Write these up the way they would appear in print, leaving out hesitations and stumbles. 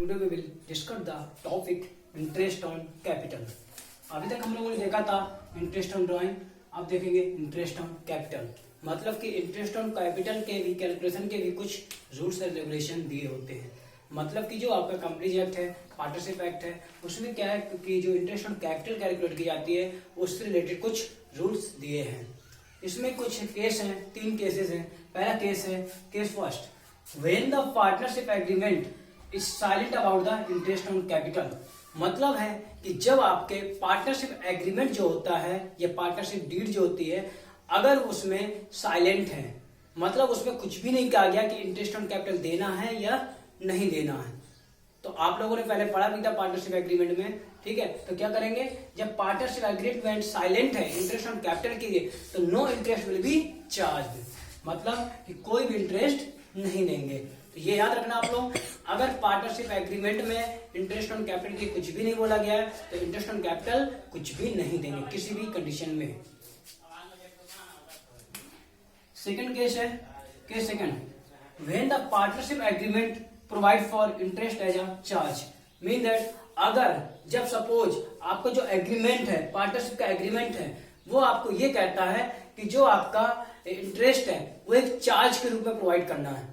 Today we will discuss the topic interest on capital. अभी तक हम लोगों ने देखा था इंटरेस्ट ऑन ड्राइंग, अब देखेंगे इंटरेस्ट ऑन कैपिटल। मतलब कि इंटरेस्ट ऑन कैपिटल के भी कैलकुलेशन के भी कुछ रूल्स एंड रेगुलेशन दिए होते हैं। मतलब कि जो आपका कंपनीज एक्ट है, पार्टनरशिप एक्ट है, उसमें क्या है कि जो इंटरेस्ट ऑन कैपिटल कैलकुलेट की जाती है उससे रिलेटेड कुछ रूल्स दिए हैं। इसमें कुछ केस हैं, 3 केसेस हैं। पहला केस है case first, when the partnership agreement is silent about the interest on capital. मतलब है कि जब आपके पार्टनरशिप एग्रीमेंट जो होता है या पार्टनरशिप डीड जो होती है, अगर उसमें साइलेंट है, मतलब उसमें कुछ भी नहीं कहा गया कि इंटरेस्ट ऑन कैपिटल देना है या नहीं देना है। तो आप लोगों ने पहले पढ़ा भी था पार्टनरशिप एग्रीमेंट में, ठीक है। तो क्या करेंगे, जब पार्टनरशिप एग्रीमेंट साइलेंट है इंटरेस्ट ऑन कैपिटल के लिए, तो no interest will be charge, मतलब कि कोई भी इंटरेस्ट नहीं देंगे। तो ये याद रखना आप लोग, अगर पार्टनरशिप एग्रीमेंट में इंटरेस्ट ऑन कैपिटल के कुछ भी नहीं बोला गया है तो इंटरेस्ट ऑन कैपिटल कुछ भी नहीं देंगे किसी भी कंडीशन में। सेकंड केस है case second, when the partnership agreement provide for interest as a charge. Mean that अगर जब सपोज आपका जो एग्रीमेंट है, पार्टनरशिप का एग्रीमेंट है, वो आपको ये कहता है कि जो आपका इंटरेस्ट है वो एक चार्ज के रूप में प्रोवाइड करना है।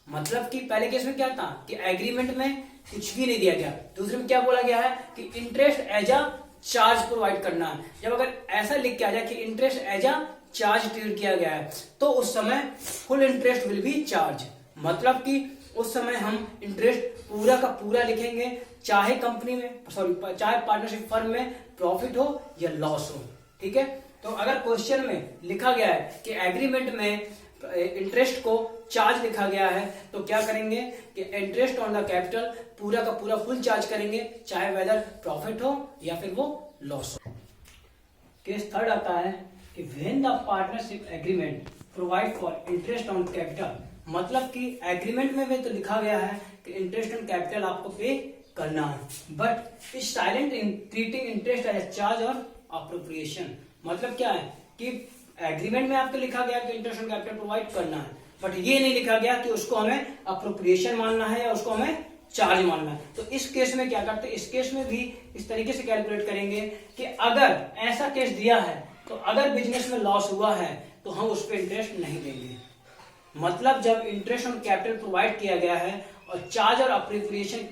मतलब कि पहले केस में क्या था कि एग्रीमेंट में कुछ भी नहीं दिया गया, दूसरे में क्या बोला गया है कि interest as a charge provide करना है। जब अगर ऐसा लिख के आ जाए कि interest as a charge treat किया गया है तो उस समय full interest will be charge. मतलब कि उस समय हम इंटरेस्ट पूरा का पूरा लिखेंगे, चाहे कंपनी में चाहे पार्टनरशिप फर्म में प्रॉफिट हो या लॉस हो, ठीक है। तो अगर क्वेश्चन में लिखा गया है कि एग्रीमेंट में इंटरेस्ट को चार्ज लिखा गया है तो क्या करेंगे कि इंटरेस्ट ऑन द कैपिटल पूरा का पूरा फुल चार्ज करेंगे, चाहे वेदर प्रॉफिट हो या फिर वो लॉस हो। केस थर्ड आता है कि when the partnership agreement provide for interest on capital. मतलब कि एग्रीमेंट में भी तो लिखा गया है कि इंटरेस्ट ऑन कैपिटल आपको पे करना है, but is silent in treating interest as charge और अप्रोप्रिएशन। मतलब क्या है कि एग्रीमेंट में आपको लिखा गया कि इंटरेस्ट ऑन कैपिटल प्रोवाइड करना है, बट ये नहीं लिखा गया कि उसको हमें अप्रोप्रिएशन मानना है या उसको हमें चार्ज मानना है। तो इस केस में क्या करते हैं, इस केस में भी इस तरीके से कैलकुलेट करेंगे कि अगर ऐसा केस दिया है तो अगर बिजनेस में लॉस हुआ है तो हम उस पर इंटरेस्ट नहीं देंगे। मतलब जब इंटरेस्ट ऑन कैपिटल प्रोवाइड किया गया है और चार्ज और अप्रोप्रिएशन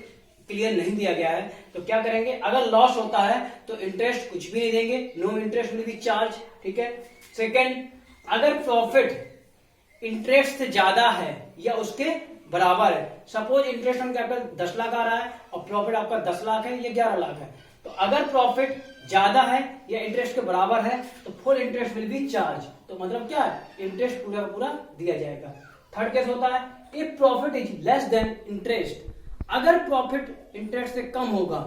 क्लियर नहीं दिया गया है तो क्या करेंगे, अगर लॉस होता है तो इंटरेस्ट कुछ भी नहीं देंगे, no interest will be charge, ठीक है। सेकेंड, अगर प्रॉफिट इंटरेस्ट से ज्यादा है या उसके बराबर है, suppose interest on capital 10 lakh आ रहा है और प्रॉफिट आपका 10 लाख है या 11 लाख है, तो अगर प्रॉफिट ज्यादा है या इंटरेस्ट के बराबर है तो full interest will be charge. तो मतलब क्या है, इंटरेस्ट पूरा पूरा दिया जाएगा। थर्ड केस होता है if profit is less than interest. अगर प्रॉफिट इंटरेस्ट से कम होगा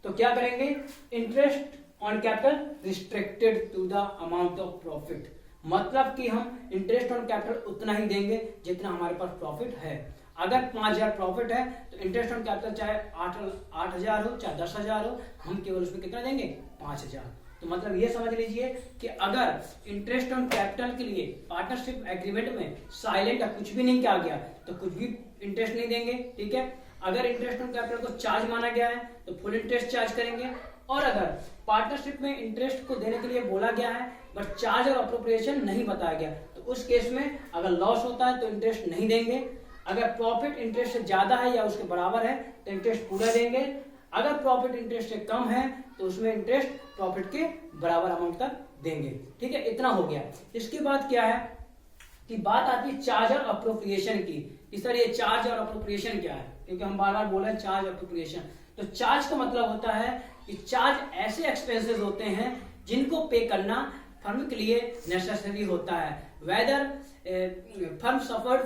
तो क्या करेंगे, interest on capital restricted to the amount of profit. मतलब कि हम इंटरेस्ट ऑन कैपिटल उतना ही देंगे जितना हमारे पास प्रॉफिट है। अगर 5,000 प्रॉफिट है तो इंटरेस्ट ऑन कैपिटल चाहे 8,000 हो चाहे 10,000 हो, हम केवल उसमें कितना देंगे, 5,000। तो मतलब ये समझ लीजिए कि अगर इंटरेस्ट ऑन कैपिटल के लिए पार्टनरशिप एग्रीमेंट में साइलेंट या कुछ भी नहीं किया गया तो कुछ भी इंटरेस्ट नहीं देंगे, ठीक है। अगर इंटरेस्ट ऑन कैपिटल को चार्ज माना गया है तो फुल इंटरेस्ट चार्ज करेंगे, और अगर पार्टनरशिप में इंटरेस्ट को देने के लिए बोला गया है बट चार्ज और अप्रोप्रिएशन नहीं बताया गया तो उस केस में अगर लॉस होता है तो इंटरेस्ट नहीं देंगे। अगर प्रॉफिट इंटरेस्ट से ज्यादा है या उसके बराबर है तो इंटरेस्ट पूरा देंगे। अगर प्रॉफिट इंटरेस्ट से कम है तो उसमें इंटरेस्ट प्रॉफिट के बराबर अमाउंट तक देंगे, ठीक है। इतना हो गया। इसके बाद क्या है कि बात आती है चार्ज और अप्रोप्रिएशन की। इस तरह ये चार्ज और अप्रोप्रिएशन क्या है, क्योंकि हम बार बार बोल रहे हैं चार्ज अप्रोप्रिएशन। तो चार्ज का मतलब होता है कि चार्ज ऐसे एक्सपेंसेस होते हैं जिनको पे करना फर्म के लिए नेसेसरी होता है, whether firm suffered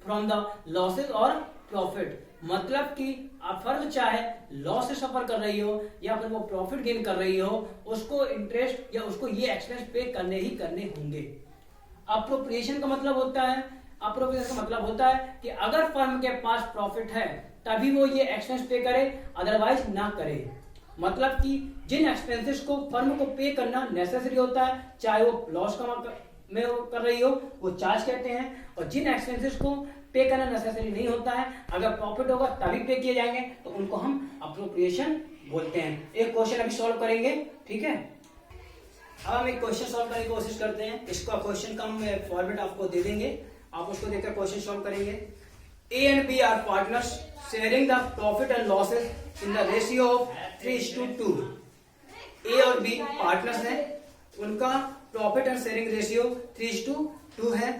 from the losses और प्रॉफिट। मतलब कि आप फर्म चाहे लॉस से सफर कर रही हो या फिर वो प्रॉफिट गेन कर रही हो, उसको इंटरेस्ट या उसको ये एक्सपेंस पे करने ही करने होंगे। अप्रोप्रिएशन का मतलब होता है, अप्रोप्रिएशन का मतलब होता है कि अगर फर्म के पास प्रॉफिट है तभी वो ये एक्सपेंस पे करे, अदरवाइज ना करे। मतलब कि जिन एक्सपेंसेस को फर्म को पे करना नेसेसरी होता है, चाहे वो लॉस में कर रही हो, वो चार्ज कहते हैं, और जिन एक्सपेंसेस को पे करना नेसेसरी नहीं होता है, अगर प्रॉफिट होगा तभी पे किए जाएंगे, तो उनको हम अप्रोप्रिएशन बोलते हैं। एक क्वेश्चन अभी सॉल्व करेंगे, ठीक है। अब हम एक क्वेश्चन सॉल्व करने की कोशिश करते हैं। इसका क्वेश्चन का हम फॉर्मेट आपको दे देंगे, आप उसको देखकर क्वेश्चन सॉल्व करेंगे। A and B are partners sharing the profit and losses in the ratio of 3:2। A और बी पार्टनर्स हैं, उनका प्रॉफिट एंड शेयरिंग रेशियो 3:2 है,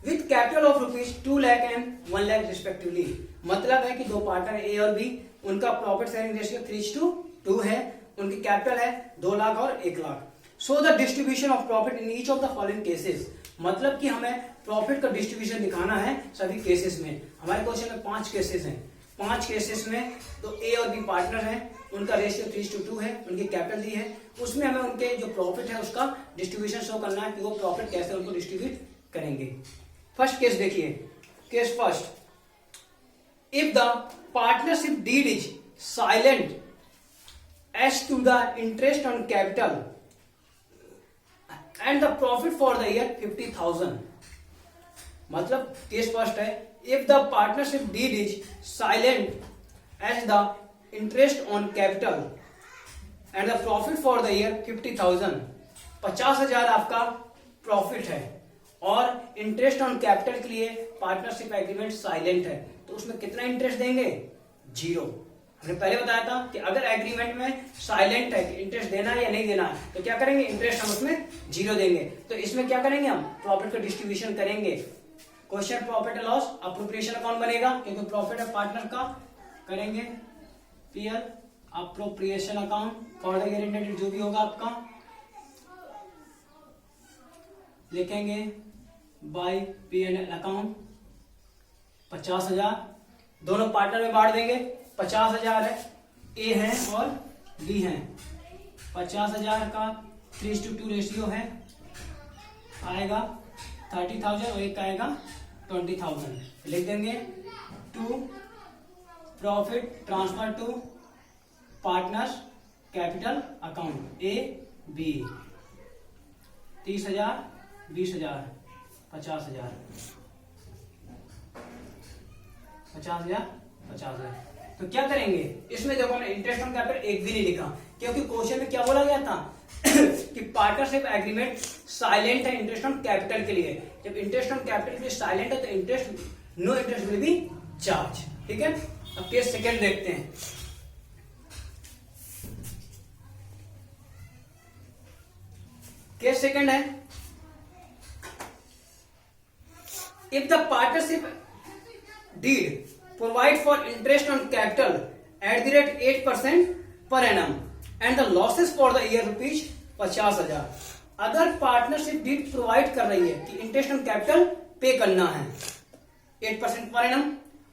with capital of ₹2 lakh and 1 lakh respectively. मतलब है कि दो पार्टनर ए और बी, उनका प्रॉफिट शेयरिंग रेशियो 3:2 है, उनकी कैपिटल है 2 लाख और 1 lakh. So the distribution of profit in each of the following cases. मतलब कि हमें प्रॉफिट का डिस्ट्रीब्यूशन दिखाना है सभी केसेस में। हमारे क्वेश्चन में 5 केसेस हैं, 5 केसेस में तो ए और बी पार्टनर हैं, उनका रेशियो 3:2 है, उनकी कैपिटल दी है, उसमें हमें उनके जो प्रॉफिट है उसका डिस्ट्रीब्यूशन शो करना है कि वो प्रॉफिट कैसे उनको डिस्ट्रीब्यूट करेंगे। फर्स्ट केस देखिए, case first, if the partnership deed is silent as to the interest on capital and the profit for the year 50,000। मतलब केस फर्स्ट है, if the partnership deed is silent as the interest on capital and the profit for the year 50,000। 50,000 आपका profit है और interest on capital के लिए partnership agreement silent है, तो उसमें कितना इंटरेस्ट देंगे? 0। हमने पहले बताया था कि अगर एग्रीमेंट में साइलेंट है कि इंटरेस्ट देना है या नहीं देना है, तो क्या करेंगे? इंटरेस्ट हम उसमें 0 देंगे। तो इसमें क्या करेंगे? हम प्रॉफिट का डिस्ट्रीब्यूशन करेंगे। Question profit and loss appropriation account बनेगा, क्योंकि प्रॉफिट है पार्टनर का, करेंगे PL appropriation account for the year ended, जो भी होगा आपका लिखेंगे बाय पीएनएल अकाउंट। 50,000 दोनों पार्टनर में बांट देंगे। 50,000 है, ए है और बी है। 50,000 का 3:2 रेशियो है, आएगा 30,000 और एक आएगा 20,000। लिख देंगे to profit transfer to partners capital account A B. 30,000 20,000 50,000 50,000 50,000। तो क्या करेंगे इसमें? देखो हमने इंटरेस्ट ऑन कैपिटल एक भी नहीं लिखा, क्योंकि क्वेश्चन में क्या बोला गया था कि पार्टनरशिप एग्रीमेंट साइलेंट है इंटरेस्ट ऑन कैपिटल के लिए। जब इंटरेस्ट ऑन कैपिटल के लिए साइलेंट है तो interest no interest will be charge, ठीक है। अब केस सेकंड देखते हैं। केस सेकंड है, if the partnership deed provide for interest on capital at the rate 8% per annum and the losses for the year rupees 50,000। अगर partnership deed provide कर रही है कि इंटरेस्ट ऑन कैपिटल पे करना है 8% per annum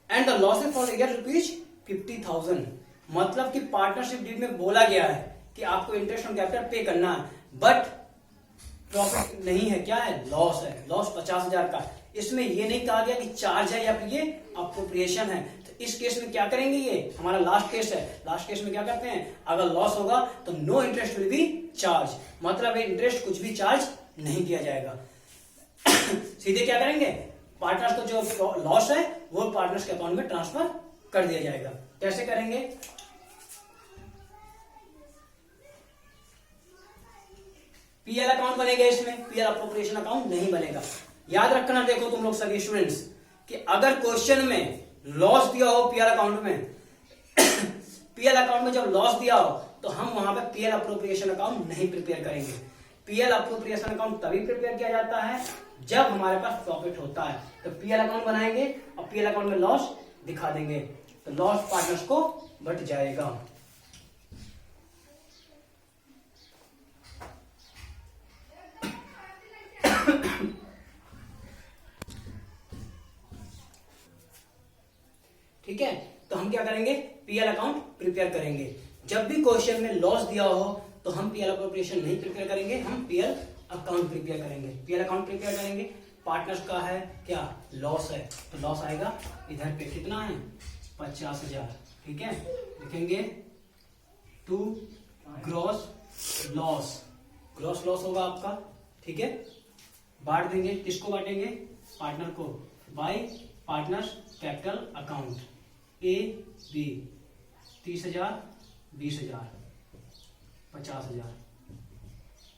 and the losses for the year rupees 50,000। मतलब कि पार्टनरशिप डीड में बोला गया है कि आपको इंटरेस्ट ऑन कैपिटल पे करना है, बट प्रॉफिट नहीं है, क्या है? लॉस है। लॉस 50,000 का। इसमें ये नहीं कहा गया कि चार्ज है या फिर ये अप्रोप्रिएशन है। तो इस केस में क्या करेंगे? ये हमारा लास्ट केस है। लास्ट केस में क्या करते हैं? अगर लॉस होगा तो no interest will be charge, मतलब इंटरेस्ट कुछ भी चार्ज नहीं किया जाएगा। सीधे क्या करेंगे? पार्टनर्स को जो लॉस है वो पार्टनर्स के अकाउंट में ट्रांसफर कर दिया जाएगा। कैसे करेंगे? पीएल अकाउंट बनेगा, इसमें पीएल अप्रोप्रिएशन अकाउंट नहीं बनेगा। याद रखना, देखो तुम लोग सभी स्टूडेंट्स, कि अगर क्वेश्चन में लॉस दिया हो पीएल अकाउंट में पीएल अकाउंट में जब लॉस दिया हो तो हम वहां पे पीएल अप्रोप्रिएशन अकाउंट नहीं प्रिपेयर करेंगे। पीएल अप्रोप्रिएशन अकाउंट तभी प्रिपेयर किया जाता है जब हमारे पास प्रॉफिट होता है, तो पीएल अकाउंट बनाएंगे और पीएल अकाउंट में लॉस दिखा देंगे, तो लॉस पार्टनर्स को बट जाएगा। ठीक है, तो हम क्या करेंगे? पीएल अकाउंट प्रिपेयर करेंगे। जब भी क्वेश्चन में लॉस दिया हो तो हम पीएल अप्रोप्रिएशन नहीं प्रिपेयर करेंगे, हम पीएल अकाउंट प्रिपेयर करेंगे। पीएल अकाउंट प्रिपेयर करेंगे, पार्टनर्स का है क्या? लॉस है, तो लॉस आएगा इधर पे कितना है? 50,000। ठीक है, लिखेंगे to gross loss. Gross loss होगा आपका, ठीक है। बांट देंगे, किसको बांटेंगे? पार्टनर को, by partners capital account A B 30,000, 20,000, 50,000।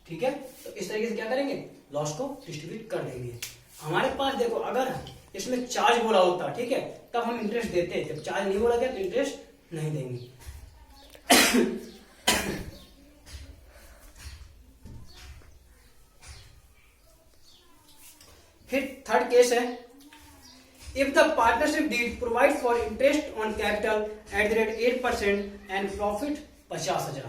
ठीक है, तो इस तरीके से क्या करेंगे, लॉस को डिस्ट्रीब्यूट कर देंगे। हमारे पास देखो अगर इसमें चार्ज बोला होता, ठीक है, तब हम इंटरेस्ट देते, जब चार्ज नहीं बोला गया तो इंटरेस्ट नहीं देंगे। फिर थर्ड केस है, if the partnership deed provide for interest on capital at the rate 8% and profit 50,000।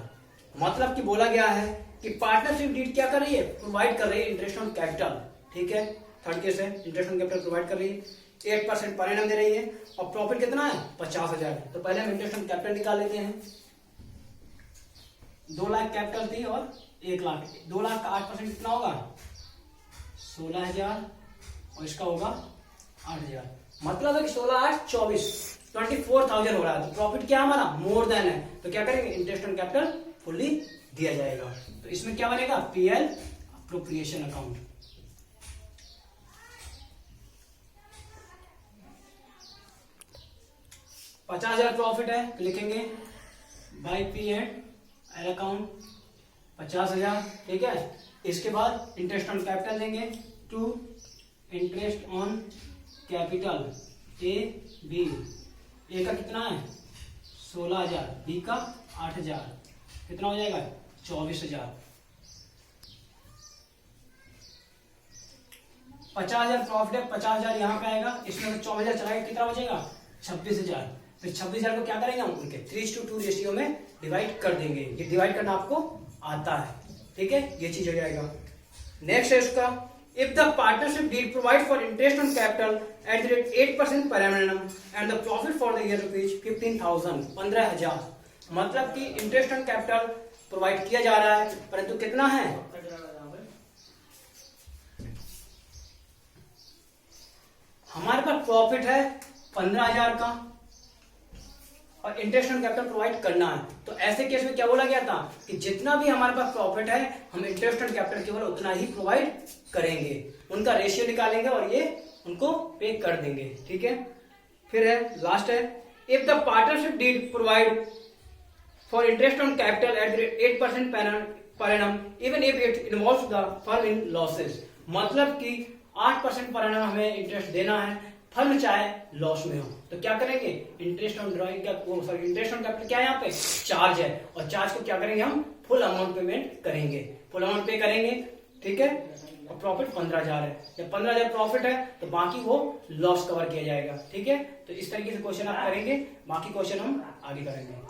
मतलब कि बोला गया है कि पार्टनरशिप डीड क्या कर रही है, प्रोवाइड कर रही है इंटरेस्ट ऑन कैपिटल। ठीक है, थर्ड केस है, इंटरेस्ट ऑन कैपिटल प्रोवाइड कर रही है, 8% पर एनम दे रही है और प्रॉफिट कितना है 50,000। तो पहले हम इंटरेस्ट ऑन कैपिटल निकाल लेते हैं। 2 लाख कैपिटल थी और 1 लाख, 2 लाख का 8% कितना होगा 16,000 और इसका होगा 8,000। मतलब है कि 16, 8, 24, 24,000 हो रहा है। तो प्रॉफिट क्या हमारा मोर देन है, तो क्या करेंगे, इंटरेस्ट ऑन कैपिटल फुल्ली दिया जाएगा। तो इसमें क्या बनेगा, पीएल अप्रोप्रिएशन अकाउंट। $50,000 प्रॉफिट है तो लिखेंगे by P and L account 50,000। ठीक है, इसके बाद इंटरेस्ट ऑन कैपिटल देंगे to interest on capital A B. A का कितना है 16,000, बी का 8,000, कितना हो जाएगा 24,000। 50,000 प्रॉफिट है, 50,000 यहाँ पे आएगा, इसमें 24,000 चलाएगा, कितना बचेगा 26,000। फिर 26,000 को क्या करेंगे हम उनके 3:2 रेशियो में डिवाइड कर देंगे। ये डिवाइड करना आपको आता है, ठीक है, ये चीज हो जाएगा। नेक्स्ट है उसका, if the partnership deed provide for interest on capital at the rate 8% per annum and the profit for the year rupees 15,000, 15,000। मतलब कि इंटरेस्ट ऑन कैपिटल प्रोवाइड किया जा रहा है, परंतु कितना है, हमारे पास प्रॉफिट है 15,000 का और इंटरेस्ट ऑन कैपिटल प्रोवाइड करना है। तो ऐसे केस में क्या बोला गया था कि जितना भी हमारे पास प्रॉफिट है हम इंटरेस्ट ऑन कैपिटल केवल उतना ही प्रोवाइड करेंगे, उनका रेशियो निकालेंगे और ये उनको पे कर देंगे। ठीक है, फिर है लास्ट है, if the partnership deed provide for interest on capital at 8% per annum even if it involves the firm in losses. मतलब कि 8% पर एनम हमें इंटरेस्ट देना है, फर्म चाहे लॉस में हो, तो क्या करेंगे, इंटरेस्ट ऑन ड्रॉइंग का इंटरेस्ट ऑन कैपिटल क्या है, यहाँ पे चार्ज है, और चार्ज को क्या करेंगे हम फुल अमाउंट पेमेंट करेंगे, फुल अमाउंट पे करेंगे। ठीक है, और प्रॉफिट 15,000 है, जब 15,000 प्रॉफिट है तो बाकी वो लॉस कवर किया जाएगा। ठीक है, तो इस तरीके से क्वेश्चन आप करेंगे, बाकी क्वेश्चन हम आगे करेंगे।